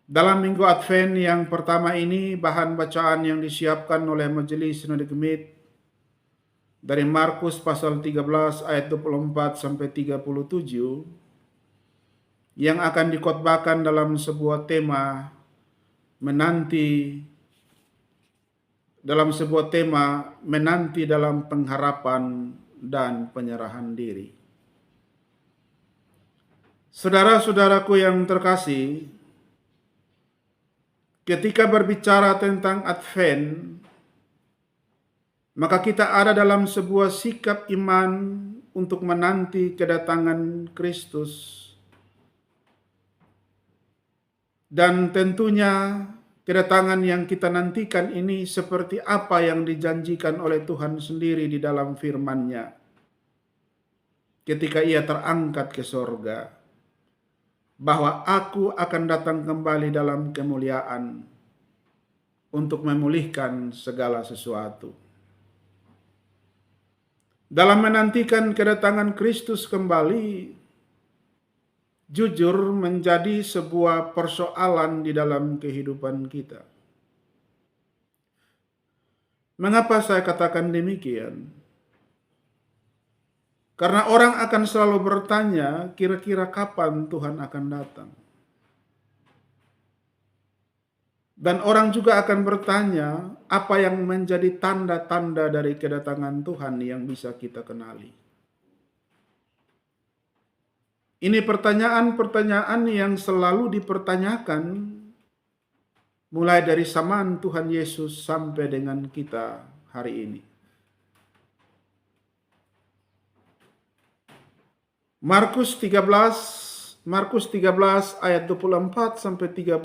Dalam minggu Advent yang pertama ini, bahan bacaan yang disiapkan oleh Majelis Sinode Gemit dari Markus pasal 13 ayat 24 sampai 37 yang akan dikhotbahkan dalam sebuah tema menanti dalam pengharapan dan penyerahan diri. Saudara-saudaraku yang terkasih, ketika berbicara tentang Advent, maka kita ada dalam sebuah sikap iman untuk menanti kedatangan Kristus. Dan tentunya kedatangan yang kita nantikan ini seperti apa yang dijanjikan oleh Tuhan sendiri di dalam firman-Nya ketika Ia terangkat ke sorga, bahwa Aku akan datang kembali dalam kemuliaan untuk memulihkan segala sesuatu. Dalam menantikan kedatangan Kristus kembali, jujur menjadi sebuah persoalan di dalam kehidupan kita. Mengapa saya katakan demikian? Karena orang akan selalu bertanya, kira-kira kapan Tuhan akan datang? Dan orang juga akan bertanya, apa yang menjadi tanda-tanda dari kedatangan Tuhan yang bisa kita kenali? Ini pertanyaan-pertanyaan yang selalu dipertanyakan mulai dari zaman Tuhan Yesus sampai dengan kita hari ini. Markus 13 ayat 24 sampai 37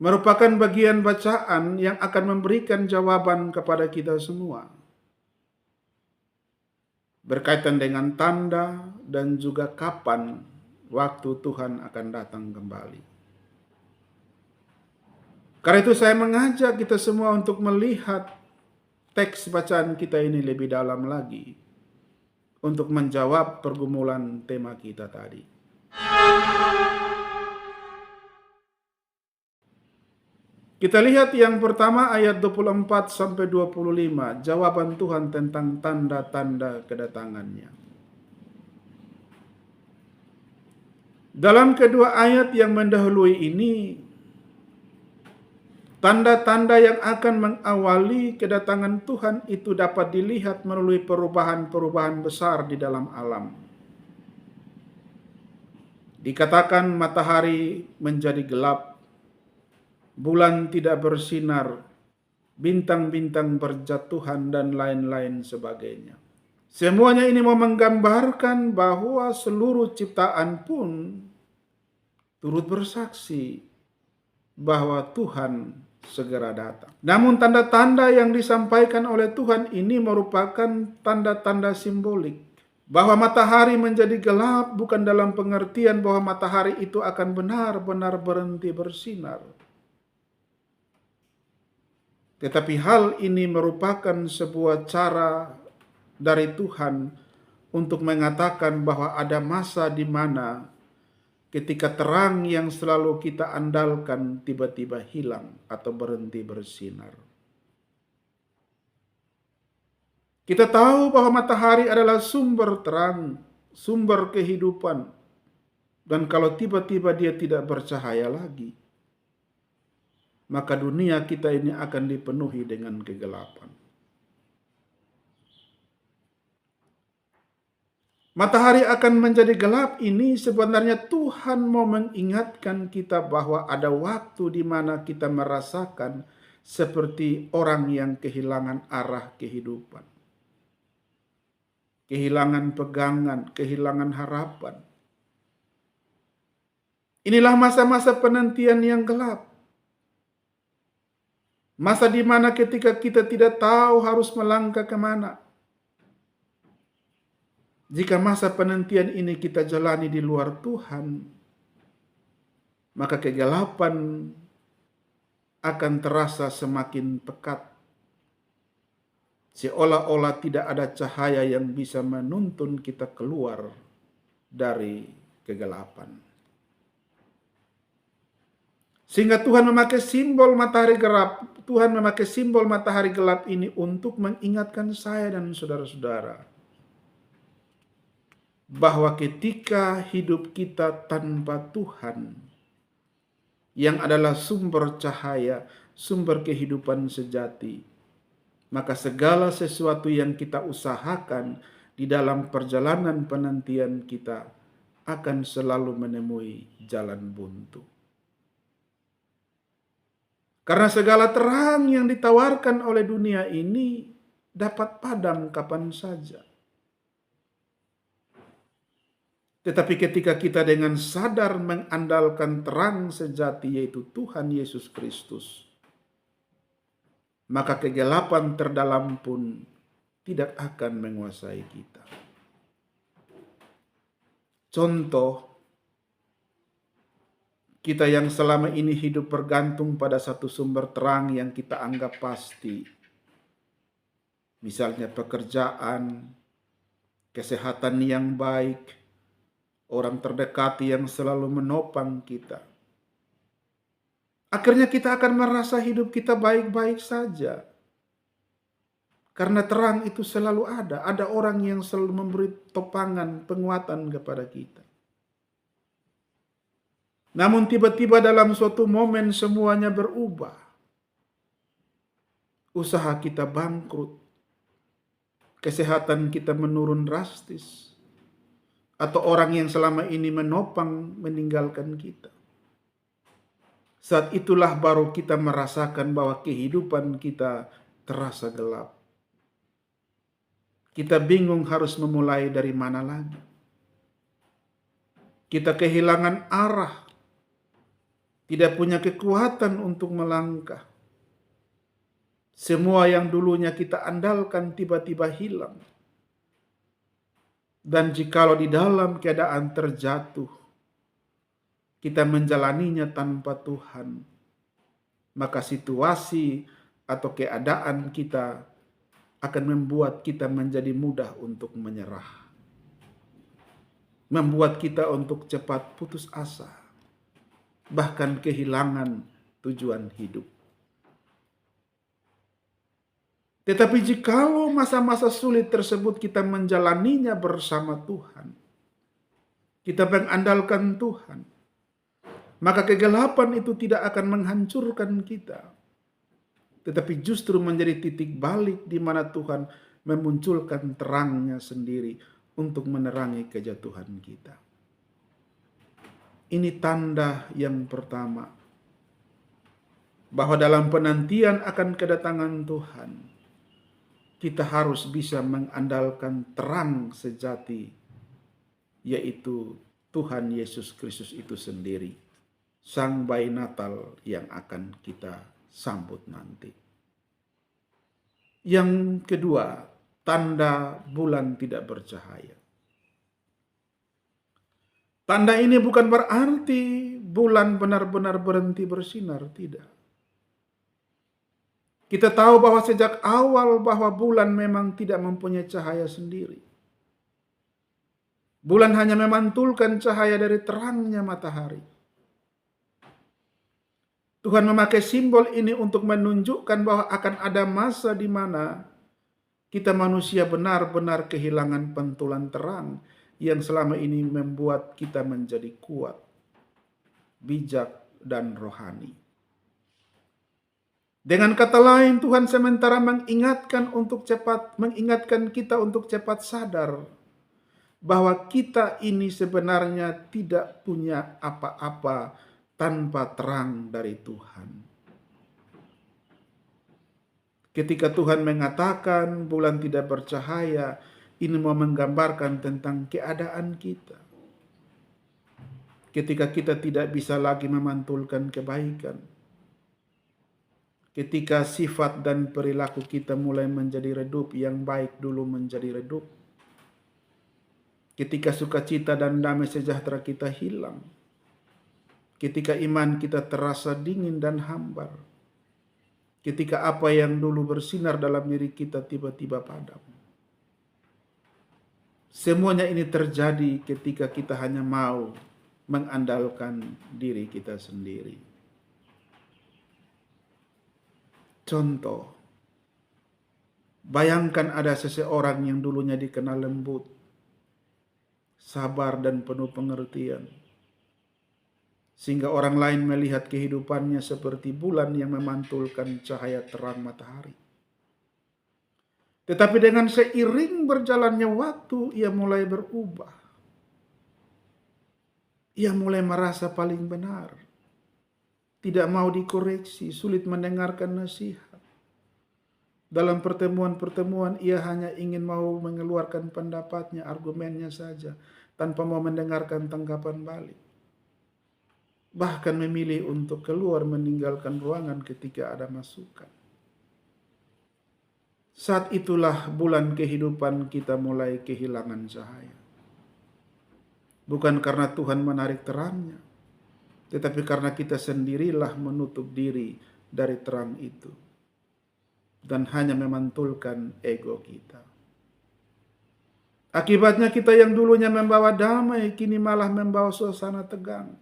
merupakan bagian bacaan yang akan memberikan jawaban kepada kita semua berkaitan dengan tanda dan juga kapan waktu Tuhan akan datang kembali. Karena itu saya mengajak kita semua untuk melihat teks bacaan kita ini lebih dalam lagi untuk menjawab pergumulan tema kita tadi. Kita lihat yang pertama ayat 24 sampai 25, jawaban Tuhan tentang tanda-tanda kedatangannya. Dalam kedua ayat yang mendahului ini, tanda-tanda yang akan mengawali kedatangan Tuhan itu dapat dilihat melalui perubahan-perubahan besar di dalam alam. Dikatakan matahari menjadi gelap, bulan tidak bersinar, bintang-bintang berjatuhan, dan lain-lain sebagainya. Semuanya ini mau menggambarkan bahwa seluruh ciptaan pun turut bersaksi bahwa Tuhan segera datang. Namun tanda-tanda yang disampaikan oleh Tuhan ini merupakan tanda-tanda simbolik. Bahwa matahari menjadi gelap bukan dalam pengertian bahwa matahari itu akan benar-benar berhenti bersinar. Tetapi hal ini merupakan sebuah cara dari Tuhan untuk mengatakan bahwa ada masa di mana ketika terang yang selalu kita andalkan tiba-tiba hilang atau berhenti bersinar. Kita tahu bahwa matahari adalah sumber terang, sumber kehidupan. Dan kalau tiba-tiba dia tidak bercahaya lagi, maka dunia kita ini akan dipenuhi dengan kegelapan. Matahari akan menjadi gelap ini sebenarnya Tuhan mau mengingatkan kita bahwa ada waktu di mana kita merasakan seperti orang yang kehilangan arah kehidupan. Kehilangan pegangan, kehilangan harapan. Inilah masa-masa penantian yang gelap. Masa di mana ketika kita tidak tahu harus melangkah kemana. Jika masa penantian ini kita jalani di luar Tuhan, maka kegelapan akan terasa semakin pekat. Seolah-olah tidak ada cahaya yang bisa menuntun kita keluar dari kegelapan. Sehingga Tuhan memakai simbol matahari gelap. Tuhan memakai simbol matahari gelap ini untuk mengingatkan saya dan saudara-saudara bahwa ketika hidup kita tanpa Tuhan, yang adalah sumber cahaya, sumber kehidupan sejati, maka segala sesuatu yang kita usahakan di dalam perjalanan penantian kita akan selalu menemui jalan buntu. Karena segala terang yang ditawarkan oleh dunia ini dapat padam kapan saja. Tetapi ketika kita dengan sadar mengandalkan terang sejati, yaitu Tuhan Yesus Kristus, maka kegelapan terdalam pun tidak akan menguasai kita. Contoh, kita yang selama ini hidup bergantung pada satu sumber terang yang kita anggap pasti. Misalnya pekerjaan, kesehatan yang baik, orang terdekat yang selalu menopang kita. Akhirnya kita akan merasa hidup kita baik-baik saja. Karena terang itu selalu ada. Ada orang yang selalu memberi topangan, penguatan kepada kita. Namun tiba-tiba dalam suatu momen semuanya berubah. Usaha kita bangkrut. Kesehatan kita menurun drastis. Atau orang yang selama ini menopang meninggalkan kita. Saat itulah baru kita merasakan bahwa kehidupan kita terasa gelap. Kita bingung harus memulai dari mana lagi. Kita kehilangan arah. Tidak punya kekuatan untuk melangkah. Semua yang dulunya kita andalkan tiba-tiba hilang. Dan jikalau di dalam keadaan terjatuh, kita menjalaninya tanpa Tuhan, maka situasi atau keadaan kita akan membuat kita menjadi mudah untuk menyerah. Membuat kita untuk cepat putus asa. Bahkan kehilangan tujuan hidup. Tetapi jikalau masa-masa sulit tersebut kita menjalaninya bersama Tuhan, kita mengandalkan Tuhan, maka kegelapan itu tidak akan menghancurkan kita, tetapi justru menjadi titik balik di mana Tuhan memunculkan terangnya sendiri untuk menerangi kejatuhan kita. Ini tanda yang pertama, bahwa dalam penantian akan kedatangan Tuhan, kita harus bisa mengandalkan terang sejati, yaitu Tuhan Yesus Kristus itu sendiri, Sang Bayi Natal yang akan kita sambut nanti. Yang kedua, tanda bulan tidak bercahaya. Tanda ini bukan berarti bulan benar-benar berhenti bersinar, tidak. Kita tahu bahwa sejak awal bahwa bulan memang tidak mempunyai cahaya sendiri. Bulan hanya memantulkan cahaya dari terangnya matahari. Tuhan memakai simbol ini untuk menunjukkan bahwa akan ada masa di mana kita manusia benar-benar kehilangan pantulan terang yang selama ini membuat kita menjadi kuat, bijak, dan rohani. Dengan kata lain, Tuhan sementara mengingatkan kita untuk cepat sadar bahwa kita ini sebenarnya tidak punya apa-apa tanpa terang dari Tuhan. Ketika Tuhan mengatakan bulan tidak bercahaya, ini mau menggambarkan tentang keadaan kita. Ketika kita tidak bisa lagi memantulkan kebaikan. Ketika sifat dan perilaku kita mulai menjadi redup, yang baik dulu menjadi redup. Ketika sukacita dan damai sejahtera kita hilang. Ketika iman kita terasa dingin dan hambar. Ketika apa yang dulu bersinar dalam diri kita tiba-tiba padam. Semuanya ini terjadi ketika kita hanya mau mengandalkan diri kita sendiri. Contoh, bayangkan ada seseorang yang dulunya dikenal lembut, sabar dan penuh pengertian, sehingga orang lain melihat kehidupannya seperti bulan yang memantulkan cahaya terang matahari. Tetapi dengan seiring berjalannya waktu, ia mulai berubah. Ia mulai merasa paling benar, tidak mau dikoreksi, sulit mendengarkan nasihat. Dalam pertemuan-pertemuan ia hanya ingin mau mengeluarkan pendapatnya, argumennya saja, tanpa mau mendengarkan tanggapan balik. Bahkan memilih untuk keluar meninggalkan ruangan ketika ada masukan. Saat itulah bulan kehidupan kita mulai kehilangan cahaya. Bukan karena Tuhan menarik terangnya, tetapi karena kita sendirilah menutup diri dari terang itu dan hanya memantulkan ego kita. Akibatnya kita yang dulunya membawa damai, kini malah membawa suasana tegang.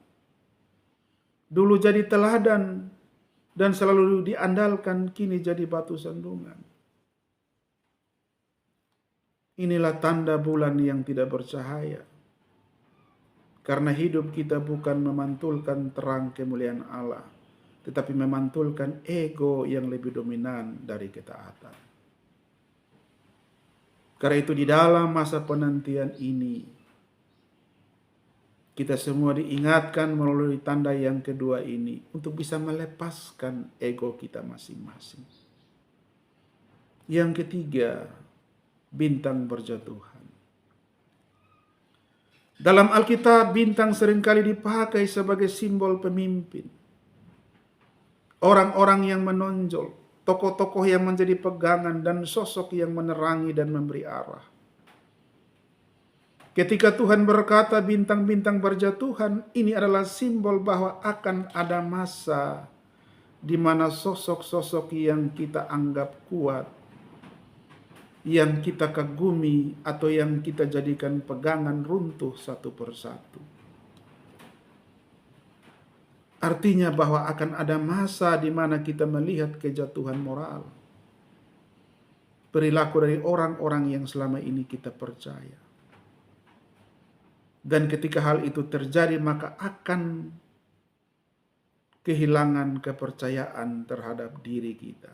Dulu jadi teladan dan selalu diandalkan, kini jadi batu sandungan. Inilah tanda bulan yang tidak bercahaya. Karena hidup kita bukan memantulkan terang kemuliaan Allah, tetapi memantulkan ego yang lebih dominan dari ketaatan. Karena itu di dalam masa penantian ini, kita semua diingatkan melalui tanda yang kedua ini untuk bisa melepaskan ego kita masing-masing. Yang ketiga, bintang berjatuhan. Dalam Alkitab, bintang seringkali dipakai sebagai simbol pemimpin. Orang-orang yang menonjol, tokoh-tokoh yang menjadi pegangan, dan sosok yang menerangi dan memberi arah. Ketika Tuhan berkata bintang-bintang berjatuhan, ini adalah simbol bahwa akan ada masa di mana sosok-sosok yang kita anggap kuat, yang kita kagumi, atau yang kita jadikan pegangan runtuh satu persatu. Artinya bahwa akan ada masa di mana kita melihat kejatuhan moral, perilaku dari orang-orang yang selama ini kita percaya. Dan ketika hal itu terjadi, maka akan kehilangan kepercayaan terhadap diri kita.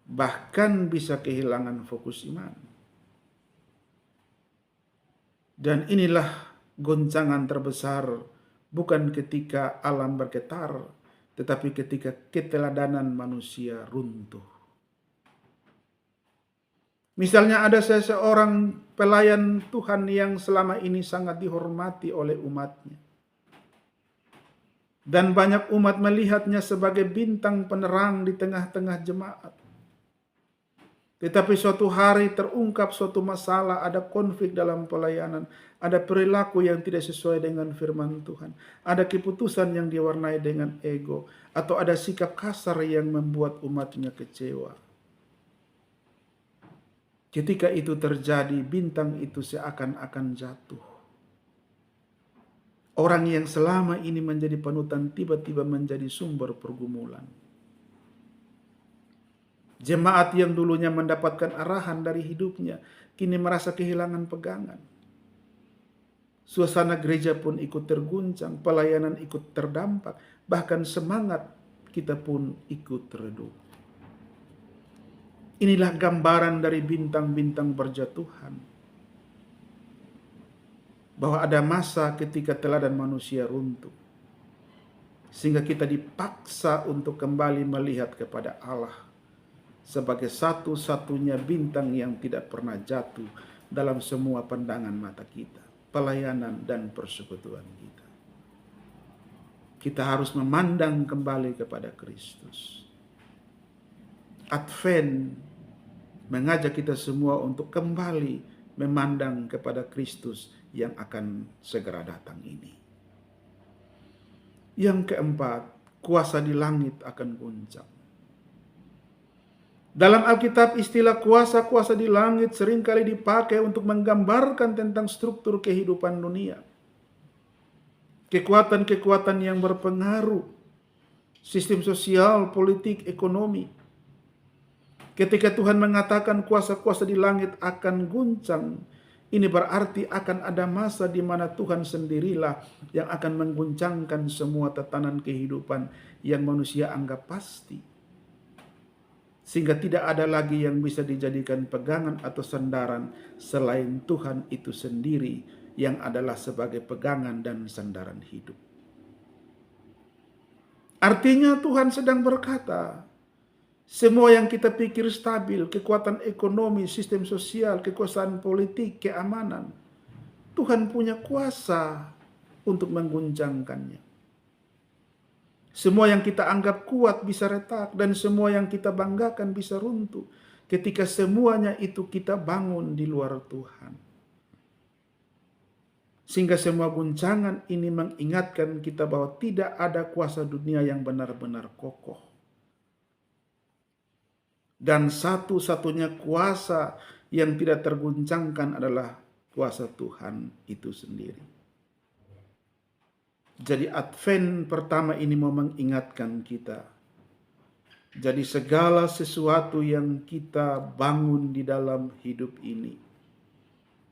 Bahkan bisa kehilangan fokus iman. Dan inilah goncangan terbesar, bukan ketika alam bergetar, tetapi ketika keteladanan manusia runtuh. Misalnya ada seseorang pelayan Tuhan yang selama ini sangat dihormati oleh umatnya. Dan banyak umat melihatnya sebagai bintang penerang di tengah-tengah jemaat. Tetapi suatu hari terungkap suatu masalah, ada konflik dalam pelayanan, ada perilaku yang tidak sesuai dengan firman Tuhan, ada keputusan yang diwarnai dengan ego, atau ada sikap kasar yang membuat umatnya kecewa. Ketika itu terjadi, bintang itu seakan-akan jatuh. Orang yang selama ini menjadi panutan tiba-tiba menjadi sumber pergumulan. Jemaat yang dulunya mendapatkan arahan dari hidupnya, kini merasa kehilangan pegangan. Suasana gereja pun ikut terguncang, pelayanan ikut terdampak, bahkan semangat kita pun ikut redup. Inilah gambaran dari bintang-bintang berjatuhan. Bahwa ada masa ketika teladan manusia runtuh. Sehingga kita dipaksa untuk kembali melihat kepada Allah sebagai satu-satunya bintang yang tidak pernah jatuh dalam semua pandangan mata kita, pelayanan dan persekutuan kita. Kita harus memandang kembali kepada Kristus. Advent mengajak kita semua untuk kembali memandang kepada Kristus yang akan segera datang ini. Yang keempat, kuasa di langit akan goncang. Dalam Alkitab, istilah kuasa-kuasa di langit seringkali dipakai untuk menggambarkan tentang struktur kehidupan dunia. Kekuatan-kekuatan yang berpengaruh, sistem sosial, politik, ekonomi. Ketika Tuhan mengatakan kuasa-kuasa di langit akan guncang, ini berarti akan ada masa di mana Tuhan sendirilah yang akan mengguncangkan semua tatanan kehidupan yang manusia anggap pasti. Sehingga tidak ada lagi yang bisa dijadikan pegangan atau sandaran selain Tuhan itu sendiri yang adalah sebagai pegangan dan sandaran hidup. Artinya Tuhan sedang berkata, semua yang kita pikir stabil, kekuatan ekonomi, sistem sosial, kekuasaan politik, keamanan, Tuhan punya kuasa untuk mengguncangkannya. Semua yang kita anggap kuat bisa retak, dan semua yang kita banggakan bisa runtuh ketika semuanya itu kita bangun di luar Tuhan. Sehingga semua guncangan ini mengingatkan kita bahwa tidak ada kuasa dunia yang benar-benar kokoh. Dan satu-satunya kuasa yang tidak terguncangkan adalah kuasa Tuhan itu sendiri. Jadi Advent pertama ini mau mengingatkan kita. Jadi segala sesuatu yang kita bangun di dalam hidup ini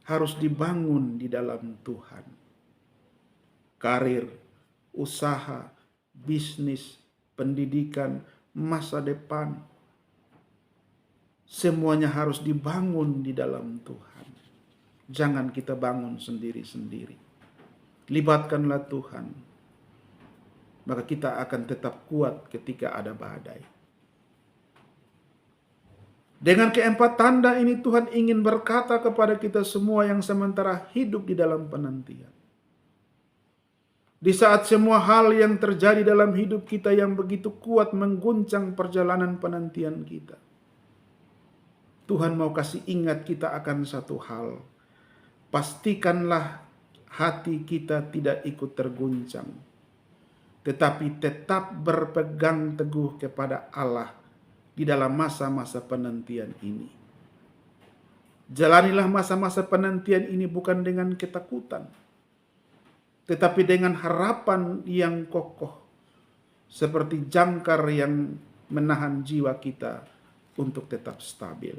harus dibangun di dalam Tuhan. Karir, usaha, bisnis, pendidikan, masa depan, semuanya harus dibangun di dalam Tuhan. Jangan kita bangun sendiri-sendiri. Libatkanlah Tuhan. Maka kita akan tetap kuat ketika ada badai. Dengan keempat tanda ini Tuhan ingin berkata kepada kita semua yang sementara hidup di dalam penantian. Di saat semua hal yang terjadi dalam hidup kita yang begitu kuat mengguncang perjalanan penantian kita, Tuhan mau kasih ingat kita akan satu hal. Pastikanlah hati kita tidak ikut terguncang, tetapi tetap berpegang teguh kepada Allah di dalam masa-masa penantian ini. Jalanilah masa-masa penantian ini bukan dengan ketakutan, tetapi dengan harapan yang kokoh, seperti jangkar yang menahan jiwa kita untuk tetap stabil.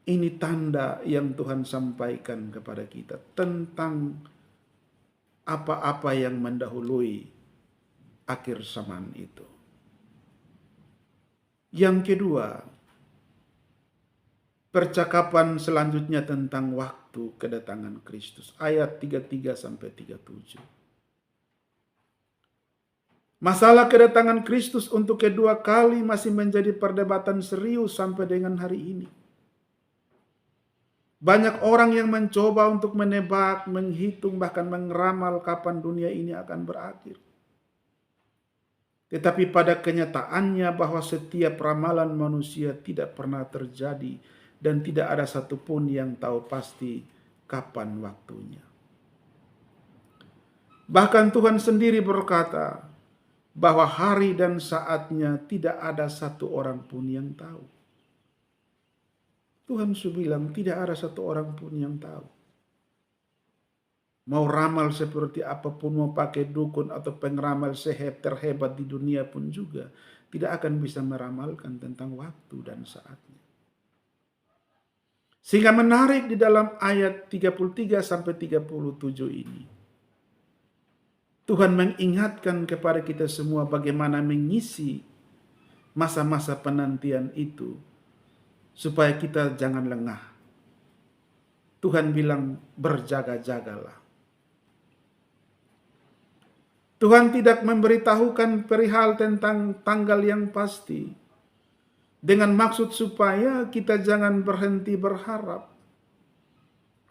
Ini tanda yang Tuhan sampaikan kepada kita tentang apa-apa yang mendahului akhir zaman itu. Yang kedua, percakapan selanjutnya tentang waktu kedatangan Kristus. Ayat 33-37. Masalah kedatangan Kristus untuk kedua kali masih menjadi perdebatan serius sampai dengan hari ini. Banyak orang yang mencoba untuk menebak, menghitung, bahkan meramal kapan dunia ini akan berakhir. Tetapi pada kenyataannya bahwa setiap ramalan manusia tidak pernah terjadi dan tidak ada satupun yang tahu pasti kapan waktunya. Bahkan Tuhan sendiri berkata bahwa hari dan saatnya tidak ada satu orang pun yang tahu. Tuhan sudah bilang tidak ada satu orang pun yang tahu. Mau ramal seperti apapun, mau pakai dukun atau pengeramal terhebat di dunia pun juga tidak akan bisa meramalkan tentang waktu dan saatnya. Sehingga menarik di dalam ayat 33-37 ini, Tuhan mengingatkan kepada kita semua bagaimana mengisi masa-masa penantian itu, supaya kita jangan lengah. Tuhan bilang berjaga-jagalah. Tuhan tidak memberitahukan perihal tentang tanggal yang pasti, dengan maksud supaya kita jangan berhenti berharap.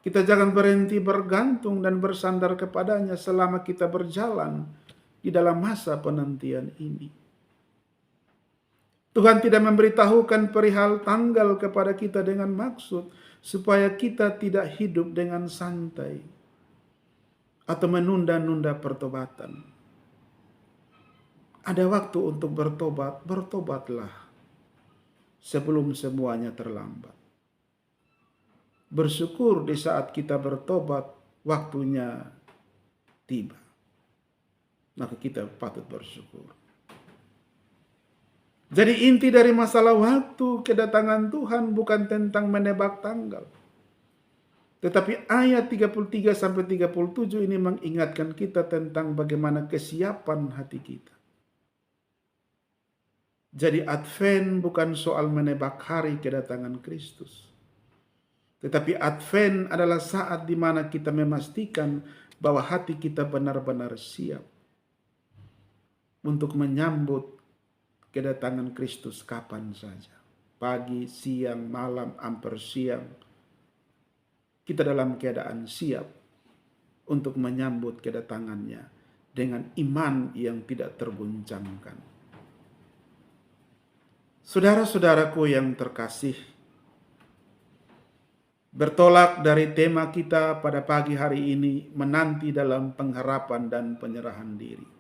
Kita jangan berhenti bergantung dan bersandar kepadanya selama kita berjalan di dalam masa penantian ini. Tuhan tidak memberitahukan perihal tanggal kepada kita dengan maksud supaya kita tidak hidup dengan santai atau menunda-nunda pertobatan. Ada waktu untuk bertobat, bertobatlah sebelum semuanya terlambat. Bersyukur di saat kita bertobat, waktunya tiba. maka kita patut bersyukur. Jadi inti dari masalah waktu kedatangan Tuhan bukan tentang menebak tanggal. Tetapi ayat 33 sampai 37 ini mengingatkan kita tentang bagaimana kesiapan hati kita. Jadi Advent bukan soal menebak hari kedatangan Kristus. Tetapi Advent adalah saat di mana kita memastikan bahwa hati kita benar-benar siap untuk menyambut kedatangan Kristus kapan saja. Pagi, siang, malam, hampir siang. Kita dalam keadaan siap untuk menyambut kedatangannya dengan iman yang tidak terguncangkan. Saudara-saudaraku yang terkasih, bertolak dari tema kita pada pagi hari ini, menanti dalam pengharapan dan penyerahan diri.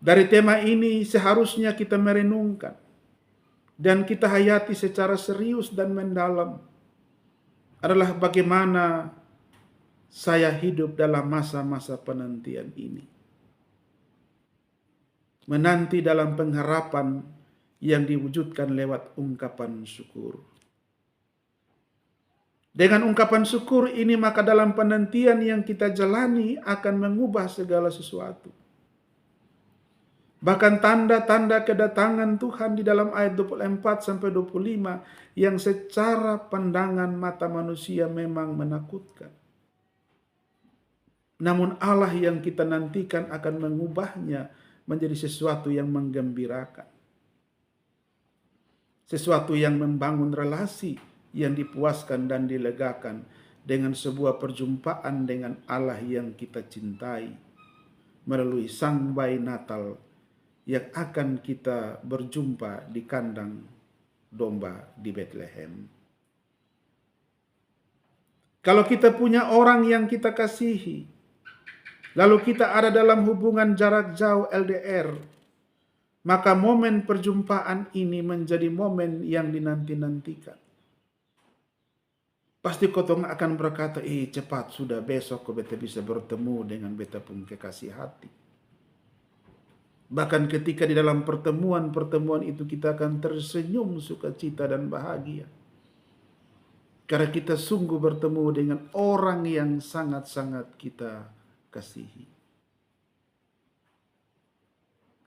Dari tema ini seharusnya kita merenungkan dan kita hayati secara serius dan mendalam adalah bagaimana saya hidup dalam masa-masa penantian ini. Menanti dalam pengharapan yang diwujudkan lewat ungkapan syukur. Dengan ungkapan syukur ini maka dalam penantian yang kita jalani akan mengubah segala sesuatu. Bahkan tanda-tanda kedatangan Tuhan di dalam ayat 24 sampai 25 yang secara pandangan mata manusia memang menakutkan. Namun Allah yang kita nantikan akan mengubahnya menjadi sesuatu yang menggembirakan. Sesuatu yang membangun relasi yang dipuaskan dan dilegakan dengan sebuah perjumpaan dengan Allah yang kita cintai melalui Sang Bayi Natal yang akan kita berjumpa di kandang domba di Bethlehem. Kalau kita punya orang yang kita kasihi, lalu kita ada dalam hubungan jarak jauh LDR, maka momen perjumpaan ini menjadi momen yang dinanti-nantikan. Pasti kotong akan berkata, cepat sudah besok beta bisa bertemu dengan beta pun kekasih hati. Bahkan ketika di dalam pertemuan-pertemuan itu kita akan tersenyum sukacita dan bahagia. Karena kita sungguh bertemu dengan orang yang sangat-sangat kita kasihi.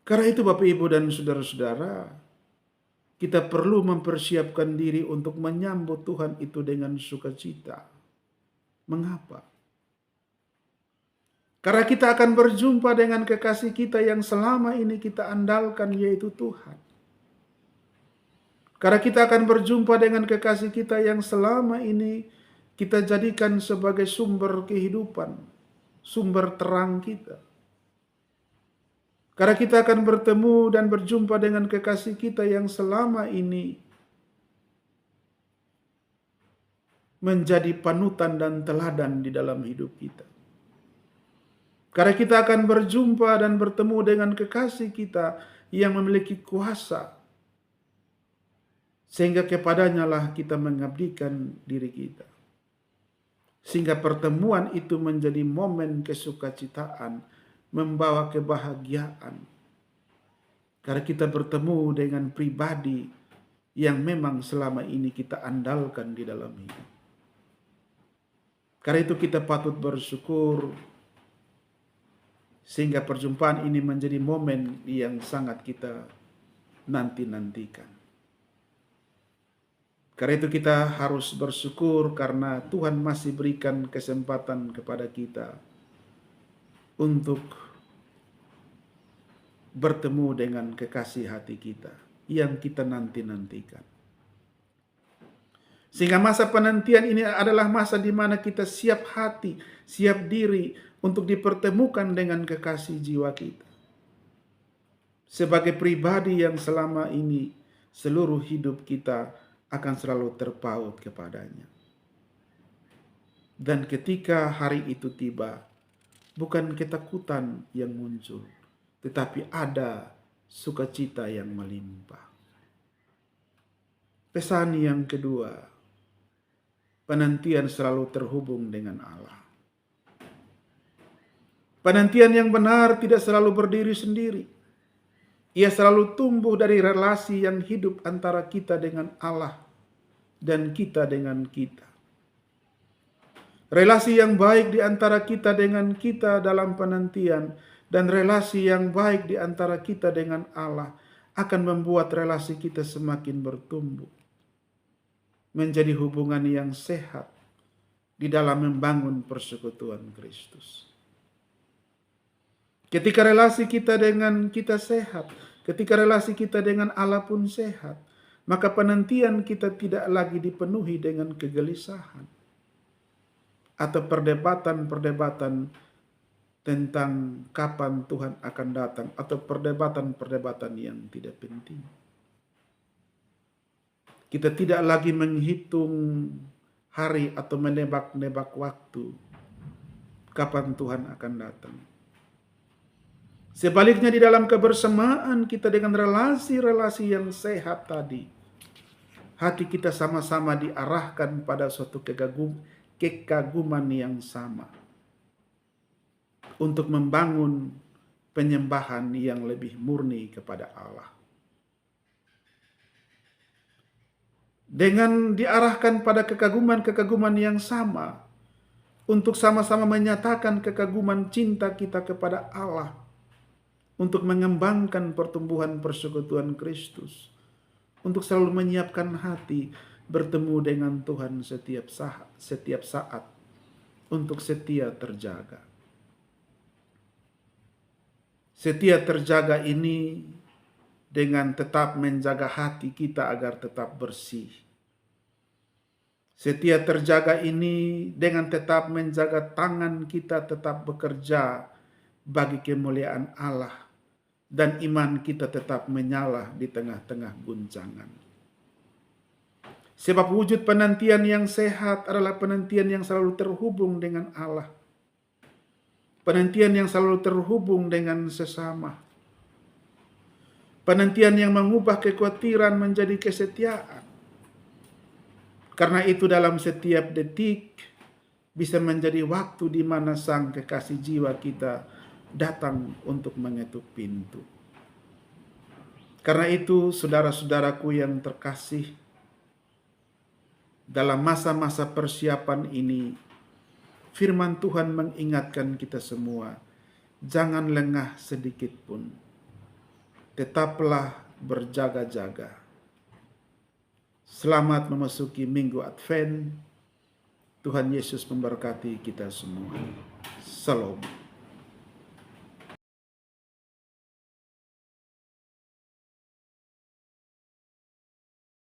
Karena itu Bapak Ibu dan saudara-saudara, kita perlu mempersiapkan diri untuk menyambut Tuhan itu dengan sukacita. Mengapa? Karena kita akan berjumpa dengan kekasih kita yang selama ini kita andalkan, yaitu Tuhan. Karena kita akan berjumpa dengan kekasih kita yang selama ini kita jadikan sebagai sumber kehidupan, sumber terang kita. Karena kita akan bertemu dan berjumpa dengan kekasih kita yang selama ini menjadi panutan dan teladan di dalam hidup kita. Karena kita akan berjumpa dan bertemu dengan kekasih kita yang memiliki kuasa, sehingga kepadanya lah kita mengabdikan diri kita. Sehingga pertemuan itu menjadi momen kesukacitaan, membawa kebahagiaan. Karena kita bertemu dengan pribadi yang memang selama ini kita andalkan di dalam hidup. Karena itu kita patut bersyukur, sehingga perjumpaan ini menjadi momen yang sangat kita nanti-nantikan. Karena itu kita harus bersyukur karena Tuhan masih berikan kesempatan kepada kita untuk bertemu dengan kekasih hati kita yang kita nanti-nantikan. Sehingga masa penantian ini adalah masa di mana kita siap hati, siap diri untuk dipertemukan dengan kekasih jiwa kita. Sebagai pribadi yang selama ini seluruh hidup kita akan selalu terpaut kepadanya. Dan ketika hari itu tiba, bukan ketakutan yang muncul, tetapi ada sukacita yang melimpah. Pesan yang kedua, penantian selalu terhubung dengan Allah. Penantian yang benar tidak selalu berdiri sendiri. Ia selalu tumbuh dari relasi yang hidup antara kita dengan Allah dan kita dengan kita. Relasi yang baik di antara kita dengan kita dalam penantian dan relasi yang baik di antara kita dengan Allah akan membuat relasi kita semakin bertumbuh. Menjadi hubungan yang sehat di dalam membangun persekutuan Kristus. Ketika relasi kita dengan kita sehat, ketika relasi kita dengan Allah pun sehat, maka penantian kita tidak lagi dipenuhi dengan kegelisahan atau perdebatan-perdebatan tentang kapan Tuhan akan datang atau perdebatan-perdebatan yang tidak penting. Kita tidak lagi menghitung hari atau menebak-nebak waktu kapan Tuhan akan datang. Sebaliknya di dalam kebersamaan kita dengan relasi-relasi yang sehat tadi, hati kita sama-sama diarahkan pada suatu kekaguman yang sama untuk membangun penyembahan yang lebih murni kepada Allah. Dengan diarahkan pada kekaguman-kekaguman yang sama, untuk sama-sama menyatakan kekaguman cinta kita kepada Allah, untuk mengembangkan pertumbuhan persekutuan Kristus, untuk selalu menyiapkan hati bertemu dengan Tuhan setiap saat, untuk setia terjaga. Setia terjaga ini dengan tetap menjaga hati kita agar tetap bersih. Setia terjaga ini dengan tetap menjaga tangan kita tetap bekerja bagi kemuliaan Allah, dan iman kita tetap menyala di tengah-tengah guncangan. Sebab wujud penantian yang sehat adalah penantian yang selalu terhubung dengan Allah. Penantian yang selalu terhubung dengan sesama. Penantian yang mengubah kekhawatiran menjadi kesetiaan. Karena itu dalam setiap detik bisa menjadi waktu di mana sang kekasih jiwa kita datang untuk mengetuk pintu. Karena itu, saudara-saudaraku yang terkasih, dalam masa-masa persiapan ini, firman Tuhan mengingatkan kita semua, jangan lengah sedikit pun. Tetaplah berjaga-jaga. Selamat memasuki Minggu Advent. Tuhan Yesus memberkati kita semua. Shalom.